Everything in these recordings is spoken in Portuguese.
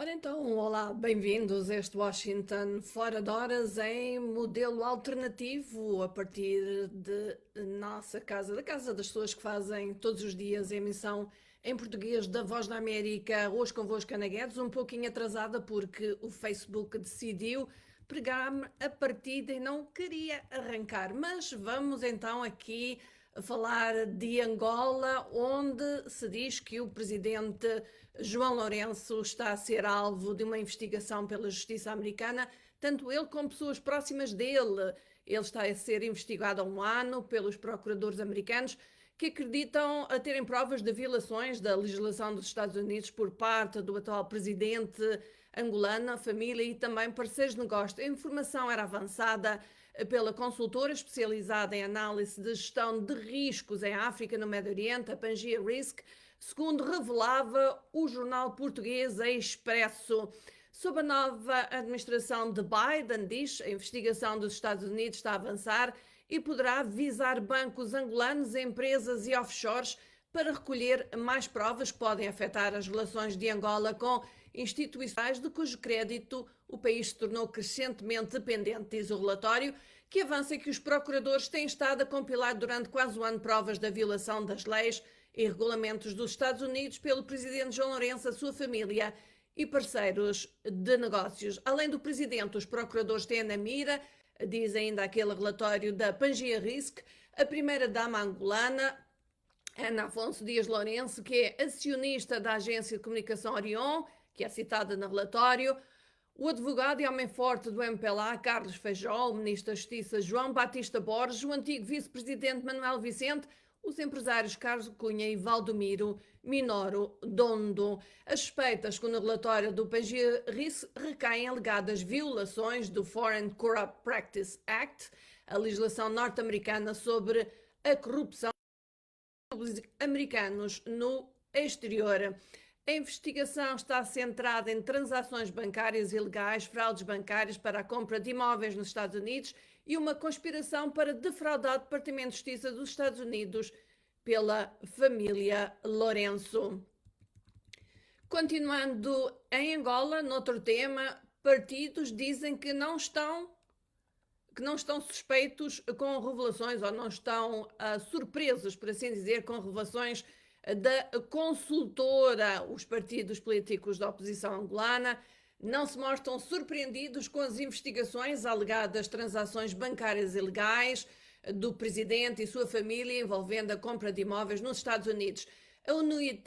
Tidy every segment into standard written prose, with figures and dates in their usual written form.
Ora então, olá, bem-vindos a este Washington Fora de Horas em modelo alternativo a partir de nossa casa, da casa das pessoas que fazem todos os dias a emissão em português da Voz da América, hoje convosco Ana Guedes, um pouquinho atrasada porque o Facebook decidiu pregar-me a partida e não queria arrancar, mas vamos então aqui falar de Angola, onde se diz que o presidente João Lourenço está a ser alvo de uma investigação pela justiça americana, tanto ele como pessoas próximas dele. Ele está a ser investigado há um ano pelos procuradores americanos que acreditam a terem provas de violações da legislação dos Estados Unidos por parte do atual presidente angolano, família e também parceiros de negócio. A informação era avançada pela consultora especializada em análise de gestão de riscos em África, no Médio Oriente, a Pangaea Risk, segundo revelava o jornal português Expresso. Sob a nova administração de Biden, diz, a investigação dos Estados Unidos está a avançar e poderá visar bancos angolanos, empresas e offshores para recolher mais provas que podem afetar as relações de Angola com instituições de cujo crédito o país se tornou crescentemente dependente, diz o relatório, que avança que os procuradores têm estado a compilar durante quase um ano provas da violação das leis e regulamentos dos Estados Unidos pelo presidente João Lourenço, a sua família e parceiros de negócios. Além do presidente, os procuradores têm na mira, diz ainda aquele relatório da Pangaea Risk, a primeira-dama angolana, Ana Afonso Dias Lourenço, que é acionista da agência de comunicação Orion, que é citada no relatório, o advogado e homem forte do MPLA, Carlos Feijó, o ministro da Justiça, João Batista Borges, o antigo vice-presidente Manuel Vicente, os empresários Carlos Cunha e Valdomiro Minoro Dondo. As suspeitas que no relatório do Pangaea Risk recaem alegadas violações do Foreign Corrupt Practice Act, a legislação norte-americana sobre a corrupção americanos no exterior. A investigação está centrada em transações bancárias ilegais, fraudes bancárias para a compra de imóveis nos Estados Unidos e uma conspiração para defraudar o Departamento de Justiça dos Estados Unidos pela família Lourenço. Continuando em Angola, noutro tema, partidos dizem que não estão suspeitos com revelações ou não estão surpresos, por assim dizer, com revelações da consultora. Os partidos políticos da oposição angolana não se mostram surpreendidos com as investigações alegadas transações bancárias ilegais do presidente e sua família envolvendo a compra de imóveis nos Estados Unidos. A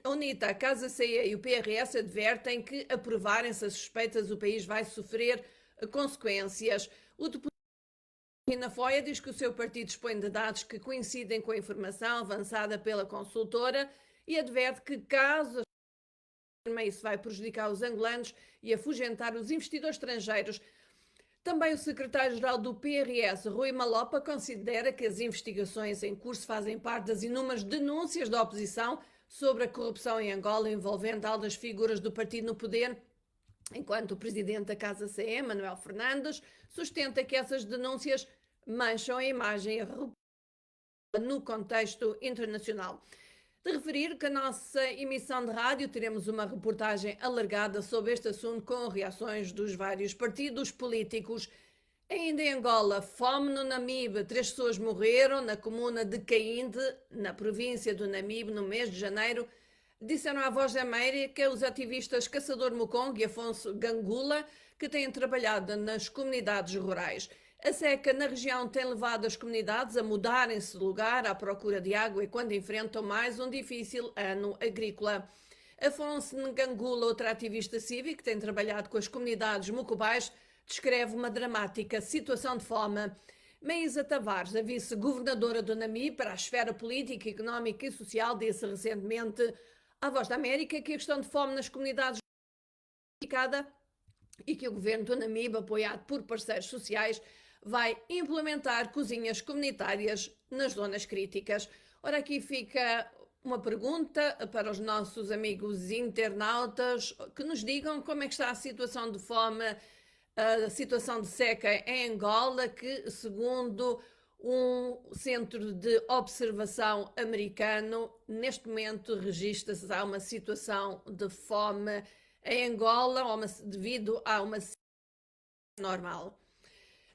UNITA, a Casa CE e o PRS advertem que, aprovarem-se as suspeitas, o país vai sofrer consequências. O deputado Rina Foia diz que o seu partido dispõe de dados que coincidem com a informação avançada pela consultora e adverte que, caso isso vai prejudicar os angolanos e afugentar os investidores estrangeiros. Também o secretário-geral do PRS, Rui Malopa, considera que as investigações em curso fazem parte das inúmeras denúncias da oposição sobre a corrupção em Angola envolvendo altas figuras do partido no poder, enquanto o presidente da Casa CE, Manuel Fernandes, sustenta que essas denúncias mancham a imagem no contexto internacional. De referir que a nossa emissão de rádio teremos uma reportagem alargada sobre este assunto com reações dos vários partidos políticos. Ainda em Angola, fome no Namibe, 3 pessoas morreram na comuna de Caínde, na província do Namibe, no mês de janeiro. Disseram à Voz da América os ativistas Caçador Mukong e Afonso Gangula, que têm trabalhado nas comunidades rurais. A seca na região tem levado as comunidades a mudarem-se de lugar à procura de água e quando enfrentam mais um difícil ano agrícola. Afonso Gangula, outro ativista cívico que tem trabalhado com as comunidades mucubais, descreve uma dramática situação de fome. Maísa Tavares, a vice-governadora do Namibe para a esfera política, económica e social, disse recentemente à Voz da América que a questão de fome nas comunidades é complicada e que o governo do Namibe, apoiado por parceiros sociais, vai implementar cozinhas comunitárias nas zonas críticas. Ora, aqui fica uma pergunta para os nossos amigos internautas que nos digam como é que está a situação de fome, a situação de seca em Angola, que segundo um centro de observação americano, neste momento registra-se uma situação de fome em Angola devido a uma normal.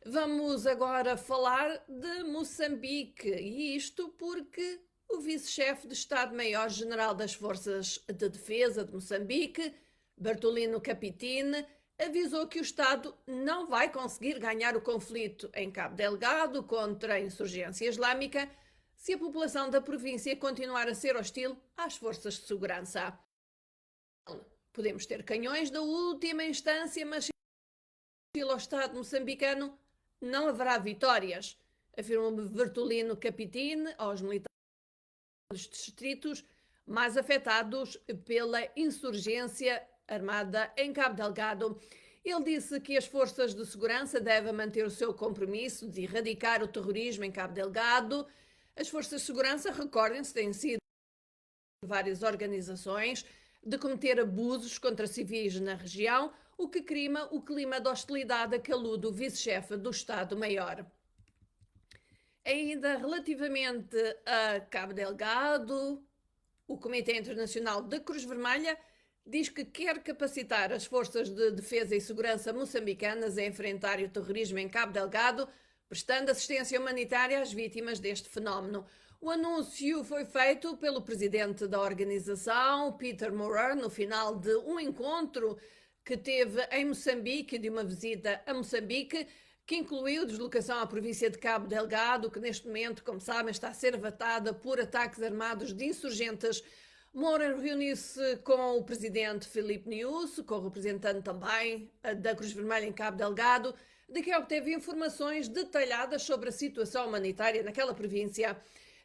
Vamos agora falar de Moçambique, e isto porque o vice-chefe de Estado-Maior-General das Forças de Defesa de Moçambique, Bertolino Capitine, avisou que o Estado não vai conseguir ganhar o conflito em Cabo Delgado contra a insurgência islâmica se a população da província continuar a ser hostil às forças de segurança. Podemos ter canhões da última instância, mas se hostil ao Estado moçambicano não haverá vitórias, afirmou Bertolino Capitine aos militares dos distritos mais afetados pela insurgência armada em Cabo Delgado. Ele disse que as forças de segurança devem manter o seu compromisso de erradicar o terrorismo em Cabo Delgado. As forças de segurança, recordem-se, têm sido várias organizações de cometer abusos contra civis na região, o que crima o clima de hostilidade a que alude o vice-chefe do Estado-Maior. Ainda relativamente a Cabo Delgado, o Comitê Internacional da Cruz Vermelha diz que quer capacitar as forças de defesa e segurança moçambicanas a enfrentar o terrorismo em Cabo Delgado, prestando assistência humanitária às vítimas deste fenómeno. O anúncio foi feito pelo presidente da organização, Peter Maurer, no final de um encontro que teve em Moçambique, de uma visita a Moçambique, que incluiu deslocação à província de Cabo Delgado, que neste momento, como sabem, está a ser avatada por ataques armados de insurgentes. Maurer reuniu-se com o presidente Filipe Nyusi, com o representante também da Cruz Vermelha em Cabo Delgado, de que obteve informações detalhadas sobre a situação humanitária naquela província.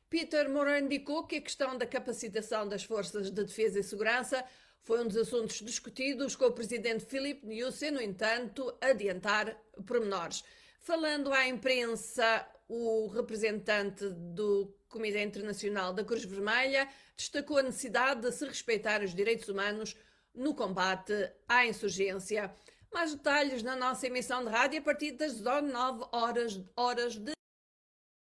Peter Maurer indicou que a questão da capacitação das forças de defesa e segurança foi um dos assuntos discutidos com o presidente Filipe Nyusi, sem, no entanto, adiantar pormenores. Falando à imprensa, o representante do Comitê Internacional da Cruz Vermelha destacou a necessidade de se respeitar os direitos humanos no combate à insurgência. Mais detalhes na nossa emissão de rádio a partir das 19 horas de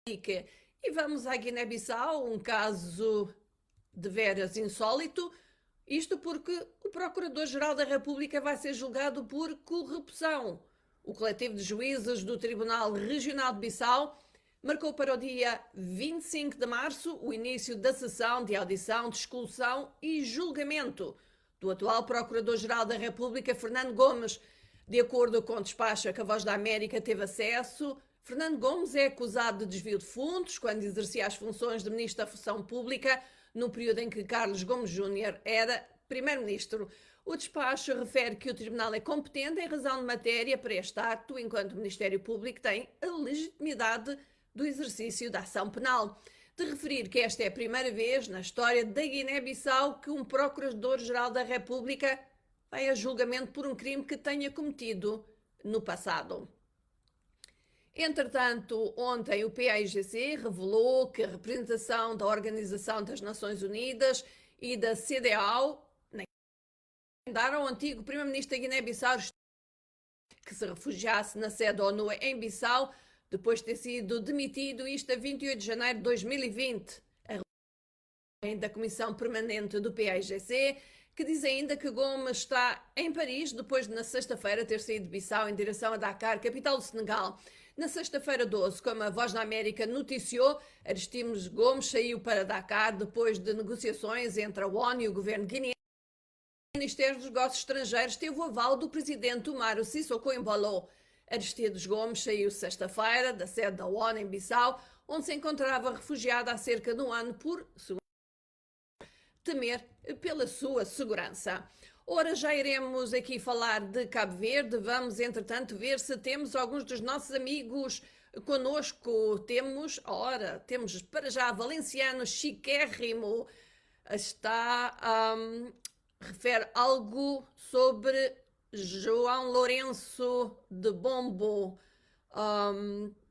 Moçambique. E vamos à Guiné-Bissau, um caso de veras insólito. Isto porque o Procurador-Geral da República vai ser julgado por corrupção. O coletivo de juízes do Tribunal Regional de Bissau marcou para o dia 25 de março o início da sessão de audição, de exclusão e julgamento do atual Procurador-Geral da República, Fernando Gomes. De acordo com o despacho a que a Voz da América teve acesso, Fernando Gomes é acusado de desvio de fundos quando exercia as funções de Ministro da Função Pública no período em que Carlos Gomes Júnior era Primeiro-Ministro. O despacho refere que o Tribunal é competente em razão de matéria para este ato, enquanto o Ministério Público tem a legitimidade do exercício da ação penal. De referir que esta é a primeira vez na história da Guiné-Bissau que um Procurador-Geral da República vai a julgamento por um crime que tenha cometido no passado. Entretanto, ontem o PAIGC revelou que a representação da Organização das Nações Unidas e da CEDEAO recomendaram ao antigo primeiro-ministro da Guiné-Bissau que se refugiasse na sede da ONU em Bissau, depois de ter sido demitido, isto a 28 de janeiro de 2020. A da Comissão Permanente do PAIGC, que diz ainda que Gomes está em Paris, depois de na sexta-feira ter saído de Bissau em direção a Dakar, capital do Senegal. Na sexta-feira 12, como a Voz da América noticiou, Aristides Gomes saiu para Dakar depois de negociações entre a ONU e o governo guineense. O Ministério dos Negócios Estrangeiros teve o aval do presidente Umaru Sissoko Embalo. Aristides Gomes saiu sexta-feira da sede da ONU em Bissau, onde se encontrava refugiado há cerca de um ano por temer pela sua segurança. Ora, já iremos aqui falar de Cabo Verde. Vamos, entretanto, ver se temos alguns dos nossos amigos conosco. Temos para já Valenciano Chiquérrimo. Refere algo sobre João Lourenço de Bombo.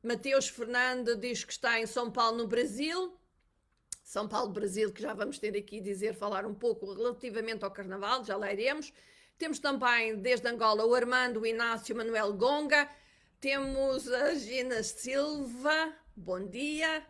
Mateus Fernando diz que está em São Paulo, no Brasil. São Paulo, Brasil, que já vamos ter aqui falar um pouco relativamente ao Carnaval, já lá iremos. Temos também, desde Angola, o Armando, o Inácio, Manuel Gonga. Temos a Gina Silva, bom dia.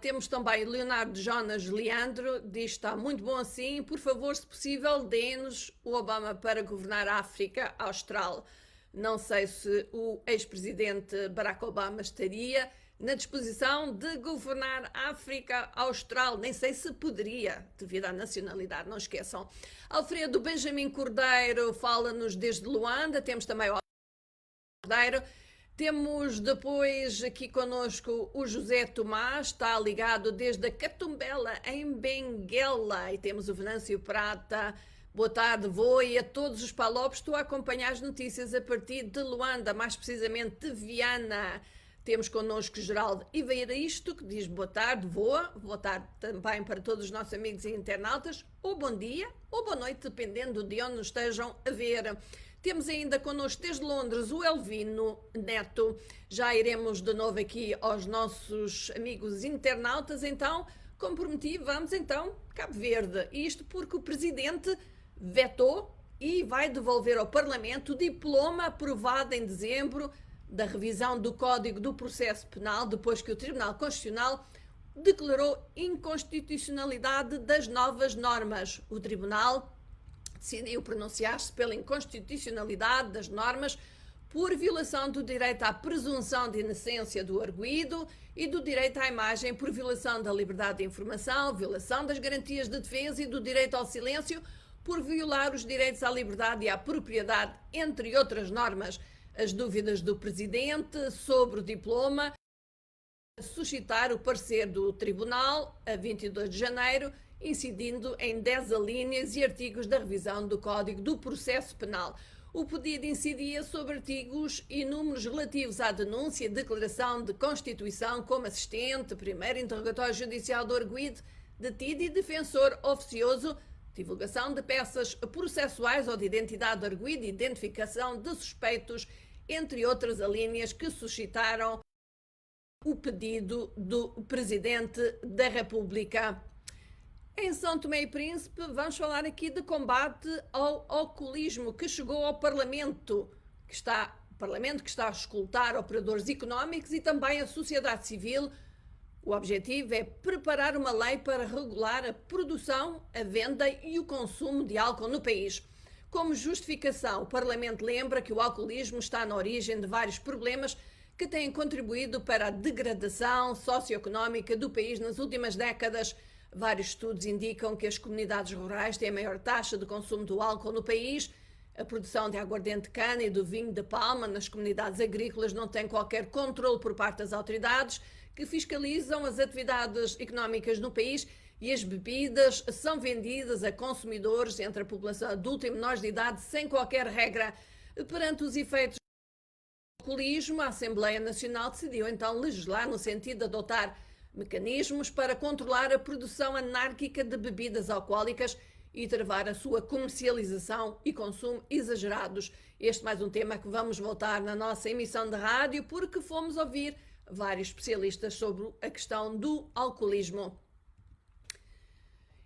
Temos também Leonardo Jonas Leandro, diz que está muito bom assim. Por favor, se possível, dê-nos o Obama para governar a África Austral. Não sei se o ex-presidente Barack Obama estaria na disposição de governar a África Austral. Nem sei se poderia, devido à nacionalidade, não esqueçam. Alfredo Benjamin Cordeiro fala-nos desde Luanda. Temos também o Cordeiro. Temos depois aqui connosco o José Tomás, está ligado desde a Catumbela, em Benguela. E temos o Venâncio Prata. Boa tarde, vou e a todos os palopes. Estou a acompanhar as notícias a partir de Luanda, mais precisamente de Viana. Temos connosco Geraldo Ivaristo, que diz boa tarde, boa tarde também para todos os nossos amigos e internautas, ou bom dia, ou boa noite, dependendo de onde nos estejam a ver. Temos ainda connosco desde Londres o Elvino Neto. Já iremos de novo aqui aos nossos amigos internautas. Então, como prometi, vamos então Cabo Verde. Isto porque o Presidente vetou e vai devolver ao Parlamento o diploma aprovado em dezembro da revisão do Código do Processo Penal, depois que o Tribunal Constitucional declarou inconstitucionalidade das novas normas. O Tribunal decidiu pronunciar-se pela inconstitucionalidade das normas por violação do direito à presunção de inocência do arguido e do direito à imagem, por violação da liberdade de informação, violação das garantias de defesa e do direito ao silêncio, por violar os direitos à liberdade e à propriedade, entre outras normas. As dúvidas do Presidente sobre o diploma suscitar o parecer do Tribunal a 22 de janeiro, incidindo em 10 alíneas e artigos da revisão do Código do Processo Penal. O pedido incidia sobre artigos e números relativos à denúncia, declaração de constituição como assistente, primeiro interrogatório judicial do arguido, detido e defensor oficioso, divulgação de peças processuais ou de identidade do arguido, identificação de suspeitos, entre outras alíneas que suscitaram o pedido do Presidente da República. Em São Tomé e Príncipe, vamos falar aqui de combate ao alcoolismo que chegou ao Parlamento, que está a escutar operadores económicos e também a sociedade civil. O objetivo é preparar uma lei para regular a produção, a venda e o consumo de álcool no país. Como justificação, o Parlamento lembra que o alcoolismo está na origem de vários problemas que têm contribuído para a degradação socioeconómica do país nas últimas décadas. Vários estudos indicam que as comunidades rurais têm a maior taxa de consumo do álcool no país. A produção de aguardente de cana e do vinho de palma nas comunidades agrícolas não tem qualquer controle por parte das autoridades que fiscalizam as atividades económicas no país, e as bebidas são vendidas a consumidores entre a população adulta e menores de idade sem qualquer regra. Perante os efeitos do alcoolismo, a Assembleia Nacional decidiu então legislar no sentido de adotar mecanismos para controlar a produção anárquica de bebidas alcoólicas e travar a sua comercialização e consumo exagerados. Este mais um tema que vamos voltar na nossa emissão de rádio, porque fomos ouvir vários especialistas sobre a questão do alcoolismo.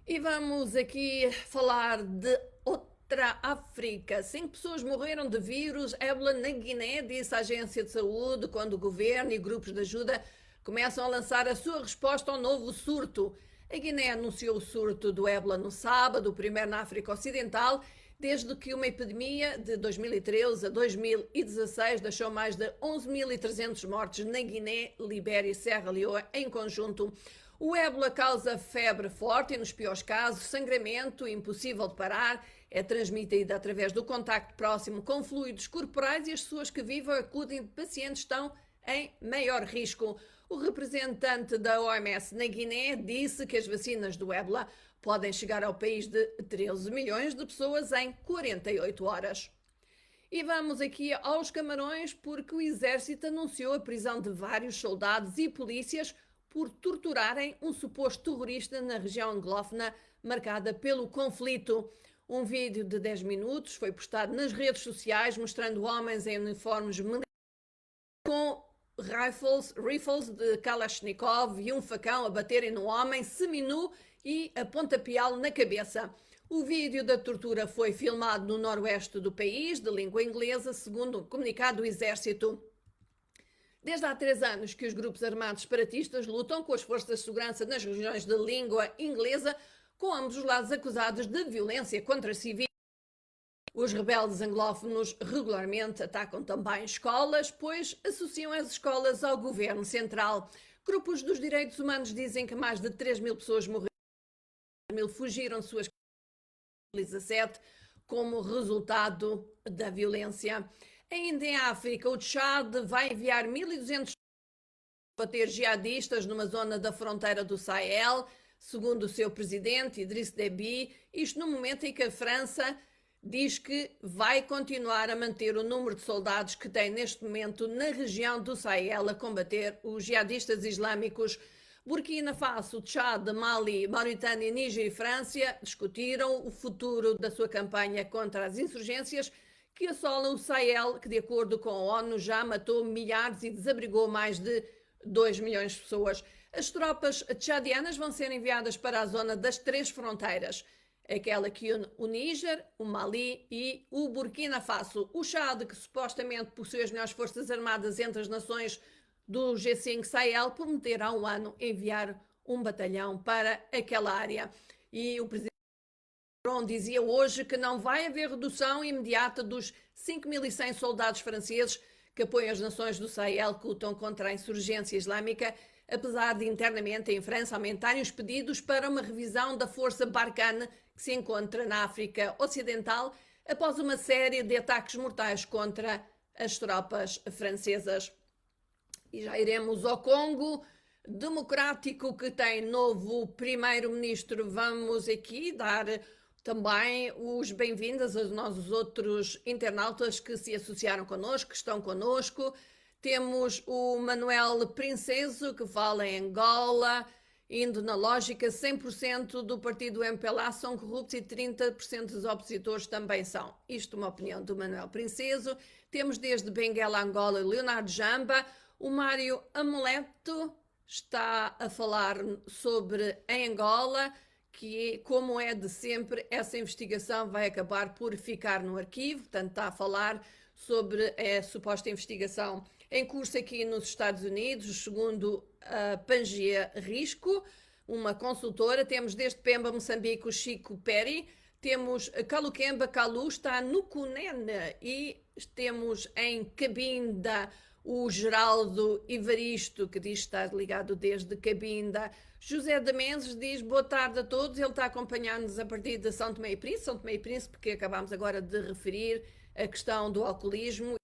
E vamos aqui falar de outra África. 5 pessoas morreram de vírus ébola na Guiné, disse a Agência de Saúde, quando o governo e grupos de ajuda começam a lançar a sua resposta ao novo surto. A Guiné anunciou o surto do ébola no sábado, o primeiro na África Ocidental, desde que uma epidemia de 2013 a 2016 deixou mais de 11.300 mortes na Guiné, Libéria e Serra Leoa em conjunto. O ébola causa febre forte e, nos piores casos, sangramento impossível de parar. É transmitido através do contacto próximo com fluidos corporais e as pessoas que vivem ou acudem de pacientes estão em maior risco. O representante da OMS na Guiné disse que as vacinas do ébola podem chegar ao país de 13 milhões de pessoas em 48 horas. E vamos aqui aos Camarões, porque o exército anunciou a prisão de vários soldados e polícias por torturarem um suposto terrorista na região anglófona marcada pelo conflito. Um vídeo de 10 minutos foi postado nas redes sociais mostrando homens em uniformes militares com rifles de Kalashnikov e um facão a baterem no homem seminu e a pontapeá-lo na cabeça. O vídeo da tortura foi filmado no noroeste do país, de língua inglesa, segundo um comunicado do Exército. Desde há 3 anos que os grupos armados separatistas lutam com as forças de segurança nas regiões de língua inglesa, com ambos os lados acusados de violência contra civis. Os rebeldes anglófonos regularmente atacam também escolas, pois associam as escolas ao governo central. Grupos dos direitos humanos dizem que mais de 3.000 pessoas morreram, 3.000 fugiram de suas casas em 2017 como resultado da violência. Ainda em África, o Tchad vai enviar 1.200 combater jihadistas numa zona da fronteira do Sahel, segundo o seu presidente, Idriss Déby, isto no momento em que a França diz que vai continuar a manter o número de soldados que tem neste momento na região do Sahel a combater os jihadistas islâmicos. Burkina Faso, Tchad, Mali, Mauritânia, Níger e França discutiram o futuro da sua campanha contra as insurgências que assolam o Sahel, que de acordo com a ONU já matou milhares e desabrigou mais de 2 milhões de pessoas. As tropas tchadianas vão ser enviadas para a zona das 3 fronteiras, aquela que une o Níger, o Mali e o Burkina Faso. O Tchad, que supostamente possui as melhores forças armadas entre as nações do G5 Sahel, prometeu há um ano enviar um batalhão para aquela área. E o presidente Macron dizia hoje que não vai haver redução imediata dos 5.100 soldados franceses que apoiam as nações do Sahel que lutam contra a insurgência islâmica, apesar de internamente em França aumentarem os pedidos para uma revisão da força Barkhane que se encontra na África Ocidental após uma série de ataques mortais contra as tropas francesas. E já iremos ao Congo Democrático, que tem novo primeiro-ministro. Vamos aqui dar também os bem-vindos aos nossos outros internautas que se associaram connosco, que estão connosco. Temos o Manuel Princeso, que fala em Angola, indo na lógica, 100% do partido MPLA são corruptos e 30% dos opositores também são. Isto é uma opinião do Manuel Princeso. Temos desde Benguela, Angola, Leonardo Jamba. O Mário Amuleto está a falar sobre em Angola, que, como é de sempre, essa investigação vai acabar por ficar no arquivo, portanto está a falar sobre a suposta investigação em curso aqui nos Estados Unidos, segundo a Pangea Risco, uma consultora. Temos desde Pemba, Moçambique, o Chico Peri, temos Calukemba Kalu, está no Cunene, e temos em Cabinda o Geraldo Ivaristo, que diz estar ligado desde Cabinda. José de Mendes diz boa tarde a todos, ele está a acompanhar-nos a partir de São Tomé e Príncipe, porque acabámos agora de referir a questão do alcoolismo,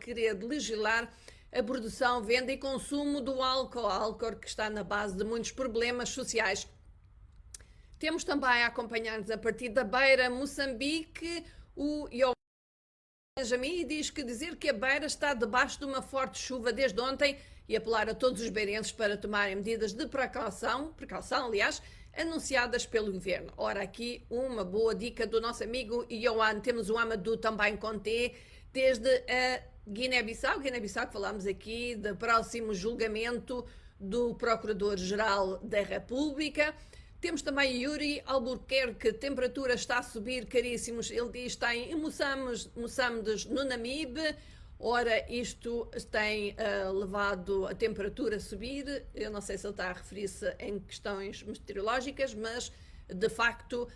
querer legislar a produção, venda e consumo do álcool que está na base de muitos problemas sociais. Temos também a acompanhar-nos a partir da Beira, Moçambique, o Benjamin diz que dizer que a Beira está debaixo de uma forte chuva desde ontem e apelar a todos os beirenses para tomarem medidas de precaução, aliás, anunciadas pelo governo. Ora, aqui uma boa dica do nosso amigo Ioan. Temos o Amadou também com T, desde a Guiné-Bissau, que falámos aqui do próximo julgamento do Procurador-Geral da República. Temos também Yuri Albuquerque, temperatura está a subir, caríssimos. Ele diz que está em Moçambique, no Namibe. Ora, isto tem levado a temperatura a subir. Eu não sei se ele está a referir-se em questões meteorológicas, mas, de facto,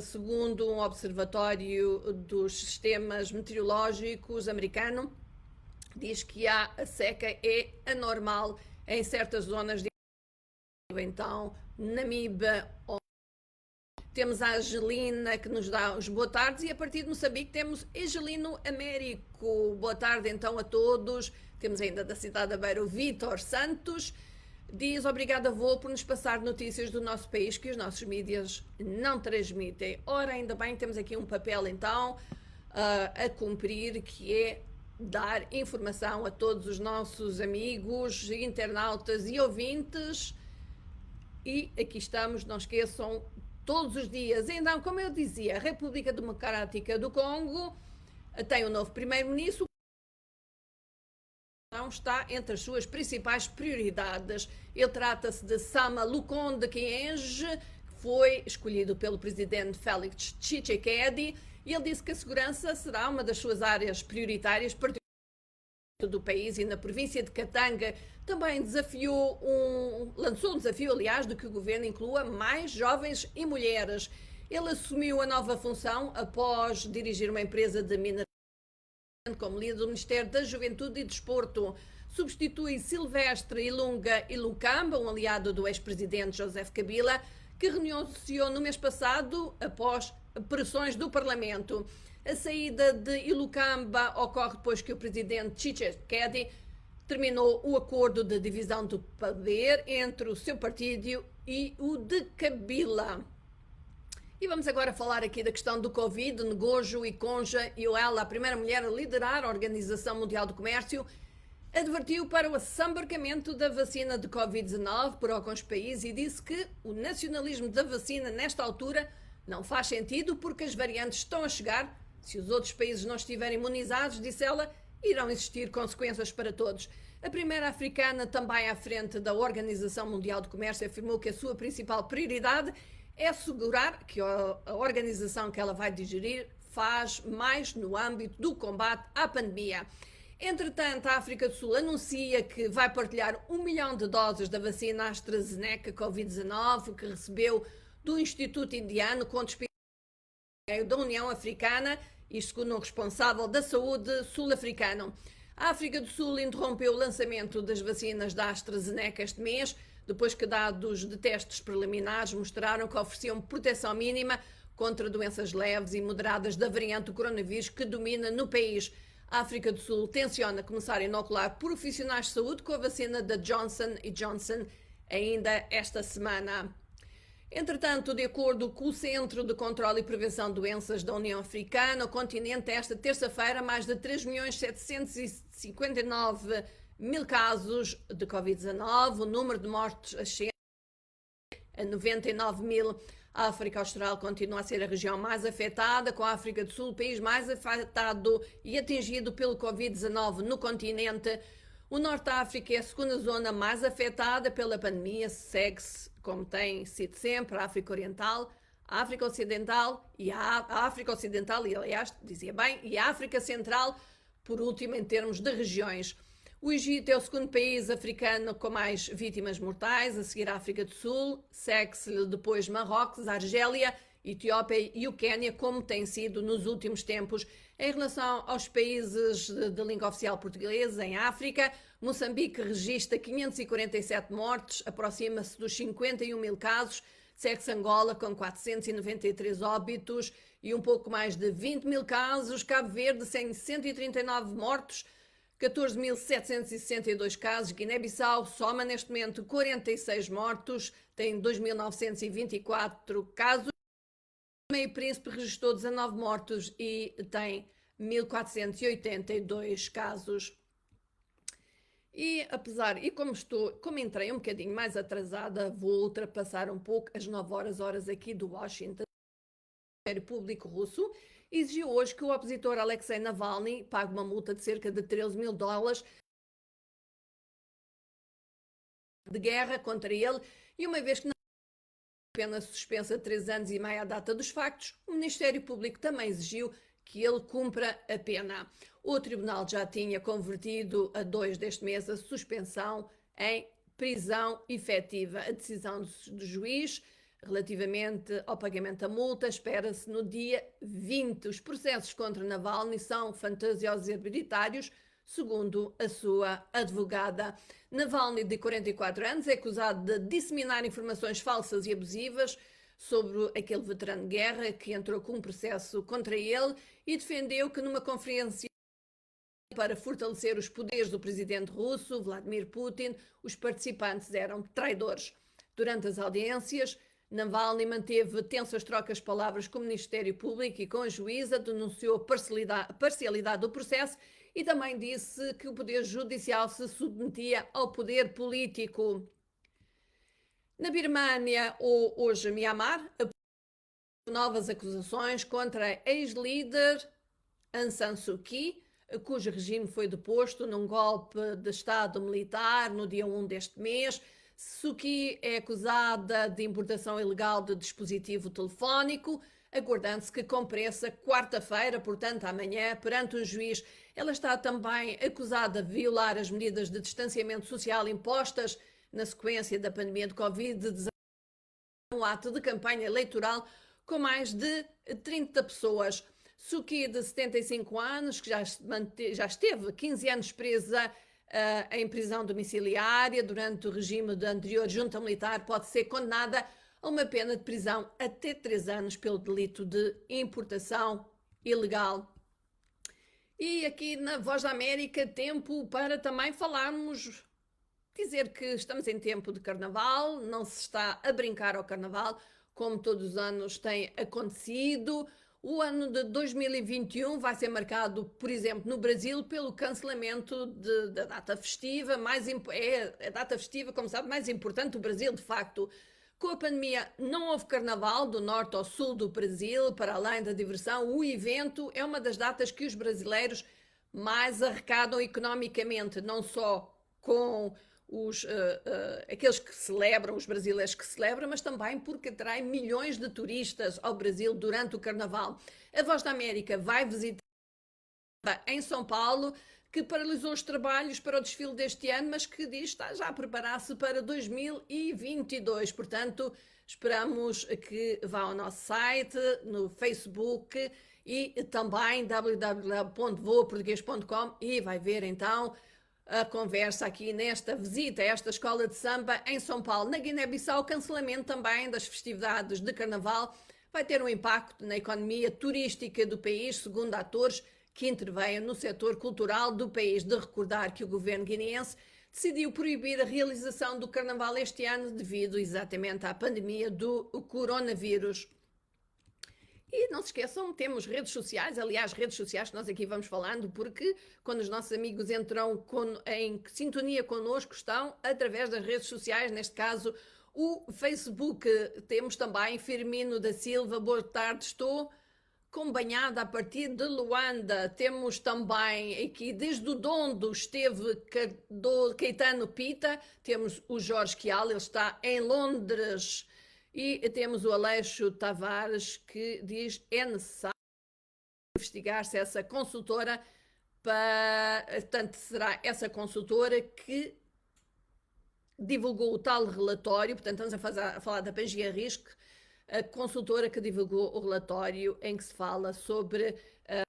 segundo um observatório dos sistemas meteorológicos americano, diz que a seca é anormal em certas zonas de então, Namibe. Temos a Angelina, que nos dá os boa tardes, e a partir de Moçambique temos Angelino Américo. Boa tarde então a todos. Temos ainda da cidade da Beira o Vítor Santos. Diz obrigado, avô, por nos passar notícias do nosso país que os nossos mídias não transmitem. Ora, ainda bem, temos aqui um papel então a cumprir, que é dar informação a todos os nossos amigos, internautas e ouvintes. E aqui estamos, não esqueçam, todos os dias. Então, como eu dizia, a República Democrática do Congo tem um novo primeiro-ministro, não está entre as suas principais prioridades. Ele trata-se de Sama Lukonde Kyenge, que foi escolhido pelo presidente Félix Tshisekedi, e ele disse que a segurança será uma das suas áreas prioritárias, do país e na província de Katanga também lançou um desafio, aliás, de que o governo inclua mais jovens e mulheres. Ele assumiu a nova função após dirigir uma empresa de mineração como líder do Ministério da Juventude e Desporto. Substitui Silvestre Ilunga Ilukamba, um aliado do ex-presidente Joseph Kabila, que renunciou no mês passado após pressões do Parlamento. A saída de Ilukamba ocorre depois que o presidente Tshisekedi terminou o acordo de divisão do poder entre o seu partido e o de Kabila. E vamos agora falar aqui da questão do Covid. Ngozi Iweala, a primeira mulher a liderar a Organização Mundial do Comércio, advertiu para o assambarcamento da vacina de Covid-19 por alguns países e disse que o nacionalismo da vacina nesta altura não faz sentido porque as variantes estão a chegar. Se os outros países não estiverem imunizados, disse ela, irão existir consequências para todos. A primeira africana, também à frente da Organização Mundial do Comércio, afirmou que a sua principal prioridade é assegurar que a organização que ela vai dirigir faz mais no âmbito do combate à pandemia. Entretanto, a África do Sul anuncia que vai partilhar 1 milhão de doses da vacina AstraZeneca Covid-19 que recebeu do Instituto Indiano com da União Africana, isto segundo um responsável da saúde sul-africano. A África do Sul interrompeu o lançamento das vacinas da AstraZeneca este mês, depois que dados de testes preliminares mostraram que ofereciam proteção mínima contra doenças leves e moderadas da variante do coronavírus que domina no país. A África do Sul tenciona começar a inocular profissionais de saúde com a vacina da Johnson & Johnson ainda esta semana. Entretanto, de acordo com o Centro de Controlo e Prevenção de Doenças da União Africana, o continente esta terça-feira mais de 3.759.000 casos de Covid-19, o número de mortes ascende a 99.000. A África Austral continua a ser a região mais afetada, com a África do Sul o país mais afetado e atingido pelo Covid-19 no continente. O Norte da África é a segunda zona mais afetada pela pandemia, segue-se, como tem sido sempre, a África Oriental, a África Ocidental e a África Ocidental, e aliás, dizia bem, e a África Central, por último, em termos de regiões. O Egito é o segundo país africano com mais vítimas mortais, a seguir a África do Sul, segue-se depois Marrocos, a Argélia, Etiópia e o Quênia, como tem sido nos últimos tempos. Em relação aos países de língua oficial portuguesa, em África, Moçambique registra 547 mortes, aproxima-se dos 51.000 casos, segue-se Angola com 493 óbitos e um pouco mais de 20.000 casos, Cabo Verde tem 139 mortos, 14.762 casos, Guiné-Bissau soma neste momento 46 mortos, tem 2.924 casos. Meio Príncipe registrou 19 mortos e tem 1.482 casos. E como entrei um bocadinho mais atrasada, vou ultrapassar um pouco as 9 horas aqui do Washington. O Ministério Público russo exigiu hoje que o opositor Alexei Navalny pague uma multa de cerca de $13.000 de guerra contra ele, e uma vez que não pena suspensa de 3 anos e meio à data dos factos, o Ministério Público também exigiu que ele cumpra a pena. O tribunal já tinha convertido a 2 deste mês a suspensão em prisão efetiva. A decisão do juiz relativamente ao pagamento da multa espera-se no dia 20. Os processos contra Navalny são fantasiosos e arbitrários, segundo a sua advogada. Navalny, de 44 anos, é acusado de disseminar informações falsas e abusivas sobre aquele veterano de guerra que entrou com um processo contra ele e defendeu que numa conferência para fortalecer os poderes do presidente russo, Vladimir Putin, os participantes eram traidores. Durante as audiências, Navalny manteve tensas trocas de palavras com o Ministério Público e com a juíza, denunciou a parcialidade do processo e também disse que o poder judicial se submetia ao poder político. Na Birmânia, ou hoje Mianmar, novas acusações contra a ex-líder Aung San Suu Kyi, cujo regime foi deposto num golpe de Estado militar no dia 1 deste mês. Suu Kyi é acusada de importação ilegal de dispositivo telefónico, aguardando-se que compareça quarta-feira, portanto amanhã, perante um juiz. Ela está também acusada de violar as medidas de distanciamento social impostas na sequência da pandemia de Covid-19, um ato de campanha eleitoral com mais de 30 pessoas. Suu Kyi, de 75 anos, que já esteve 15 anos presa em prisão domiciliária durante o regime da anterior junta militar, pode ser condenada a uma pena de prisão até 3 anos pelo delito de importação ilegal. E aqui na Voz da América, tempo para também falarmos, dizer que estamos em tempo de carnaval, não se está a brincar ao carnaval, como todos os anos tem acontecido. O ano de 2021 vai ser marcado, por exemplo, no Brasil, pelo cancelamento da data festiva, a data festiva, como sabe, mais importante do Brasil, de facto. Com a pandemia não houve carnaval do norte ao sul do Brasil, para além da diversão. O evento é uma das datas que os brasileiros mais arrecadam economicamente, não só com aqueles que celebram, os brasileiros que celebram, mas também porque atrai milhões de turistas ao Brasil durante o carnaval. A Voz da América vai visitar em São Paulo, que paralisou os trabalhos para o desfile deste ano, mas que diz que está já a preparar-se para 2022. Portanto, esperamos que vá ao nosso site, no Facebook e também www.voaportugues.com e vai ver então a conversa aqui nesta visita a esta escola de samba em São Paulo. Na Guiné-Bissau, o cancelamento também das festividades de carnaval vai ter um impacto na economia turística do país, segundo atores que intervêm no setor cultural do país. De recordar que o governo guineense decidiu proibir a realização do carnaval este ano devido exatamente à pandemia do coronavírus. E não se esqueçam, temos redes sociais, aliás, redes sociais que nós aqui vamos falando, porque quando os nossos amigos entram em sintonia connosco, estão através das redes sociais, neste caso o Facebook. Temos também Firmino da Silva, boa tarde, estou acompanhada a partir de Luanda. Temos também aqui, desde o Dondo, esteve Caetano Pita, temos o Jorge Chial, ele está em Londres. E temos o Aleixo Tavares, que diz é necessário investigar-se essa consultora, portanto será essa consultora que divulgou o tal relatório, portanto estamos a falar da Pangea Risco, a consultora que divulgou o relatório em que se fala sobre o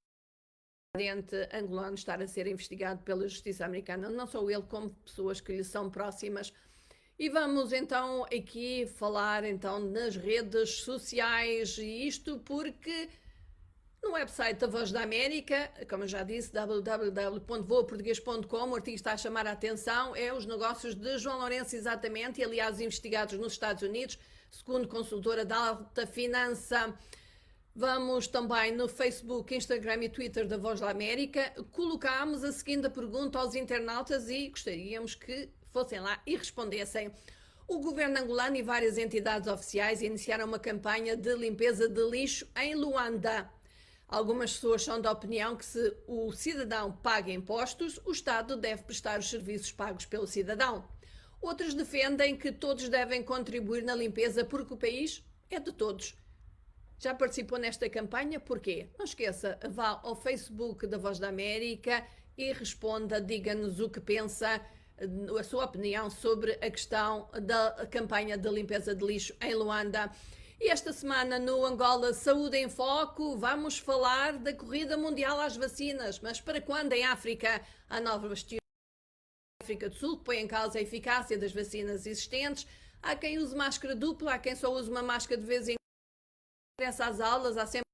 presidente angolano estar a ser investigado pela justiça americana, não só ele, como pessoas que lhe são próximas. E vamos então aqui falar então nas redes sociais, e isto porque no website da Voz da América, como eu já disse, www.voaportugues.com, o artigo está a chamar a atenção, é os negócios de João Lourenço exatamente, e aliás investigados nos Estados Unidos, segundo consultora da Alta Finança. Vamos também no Facebook, Instagram e Twitter da Voz da América. Colocámos a seguinte pergunta aos internautas e gostaríamos que fossem lá e respondessem. O governo angolano e várias entidades oficiais iniciaram uma campanha de limpeza de lixo em Luanda. Algumas pessoas são da opinião que se o cidadão paga impostos, o Estado deve prestar os serviços pagos pelo cidadão. Outros defendem que todos devem contribuir na limpeza porque o país é de todos. Já participou nesta campanha? Porquê? Não esqueça, vá ao Facebook da Voz da América e responda, diga-nos o que pensa, a sua opinião sobre a questão da campanha de limpeza de lixo em Luanda. E esta semana no Angola Saúde em Foco vamos falar da corrida mundial às vacinas, mas para quando em África há novas teorias da África do Sul que põem em causa a eficácia das vacinas existentes. Há quem use máscara dupla, há quem só use uma máscara de vez em quando. Às aulas, há sempre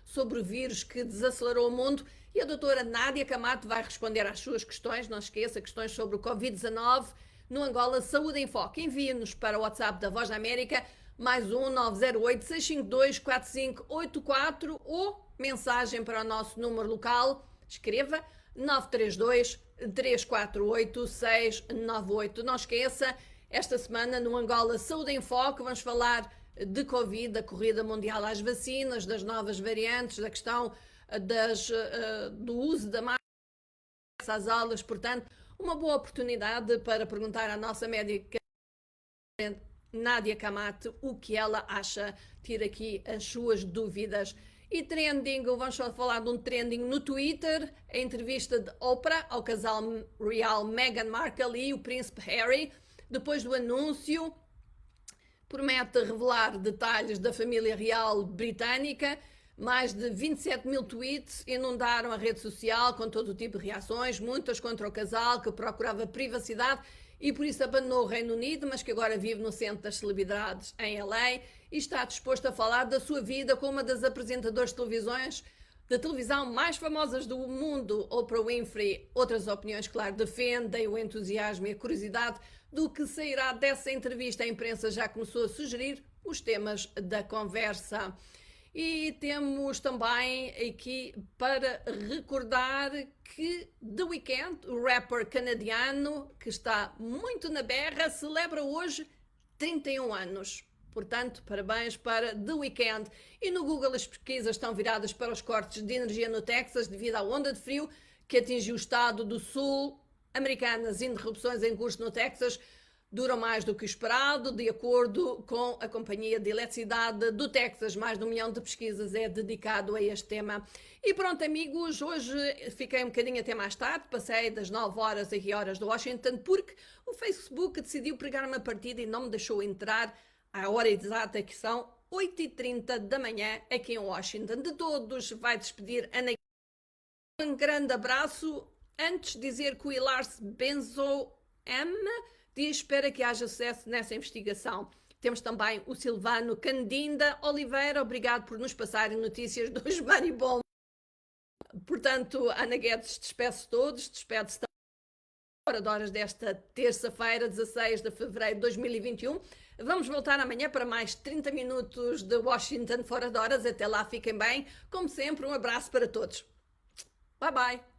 sobre o vírus que desacelerou o mundo e a doutora Nádia Camato vai responder às suas questões, não esqueça, questões sobre o Covid-19 no Angola Saúde em Foco. Envie-nos para o WhatsApp da Voz da América, mais 908-652-4584 ou mensagem para o nosso número local, escreva 932-348-698. Não esqueça, esta semana no Angola Saúde em Foco vamos falar de Covid, da corrida mundial às vacinas, das novas variantes, da questão do uso da máscara às aulas. Portanto, uma boa oportunidade para perguntar à nossa médica Nadia Camate o que ela acha, tira aqui as suas dúvidas. E trending, vamos só falar de um trending no Twitter, a entrevista de Oprah ao casal real Meghan Markle e o príncipe Harry, depois do anúncio, promete revelar detalhes da família real britânica. Mais de 27 mil tweets inundaram a rede social com todo o tipo de reações, muitas contra o casal que procurava privacidade e por isso abandonou o Reino Unido, mas que agora vive no centro das celebridades em LA e está disposto a falar da sua vida com uma das apresentadoras de televisão mais famosas do mundo, Oprah Winfrey. Outras opiniões, claro, defendem o entusiasmo e a curiosidade do que sairá dessa entrevista. A imprensa já começou a sugerir os temas da conversa. E temos também aqui para recordar que The Weeknd, o rapper canadiano que está muito na berra, celebra hoje 31 anos. Portanto, parabéns para The Weeknd. E no Google as pesquisas estão viradas para os cortes de energia no Texas devido à onda de frio que atingiu o estado do sul americano. As interrupções em curso no Texas duram mais do que o esperado, de acordo com a Companhia de Eletricidade do Texas. Mais de 1 milhão de pesquisas é dedicado a este tema. E pronto, amigos, hoje fiquei um bocadinho até mais tarde, passei das 9 horas aqui horas de Washington, porque o Facebook decidiu pregar uma partida e não me deixou entrar à hora exata, que são 8h30 da manhã aqui em Washington. De todos, vai despedir Ana. Um grande abraço. Antes de dizer que o Ilars Benzo M diz: espera que haja sucesso nessa investigação. Temos também o Silvano Candinda Oliveira, obrigado por nos passarem notícias dos maribombos. Portanto, Ana Guedes despede-se todos, despede-se também fora de horas desta terça-feira, 16 de fevereiro de 2021. Vamos voltar amanhã para mais 30 minutos de Washington fora de horas. Até lá, fiquem bem. Como sempre, um abraço para todos. Bye, bye.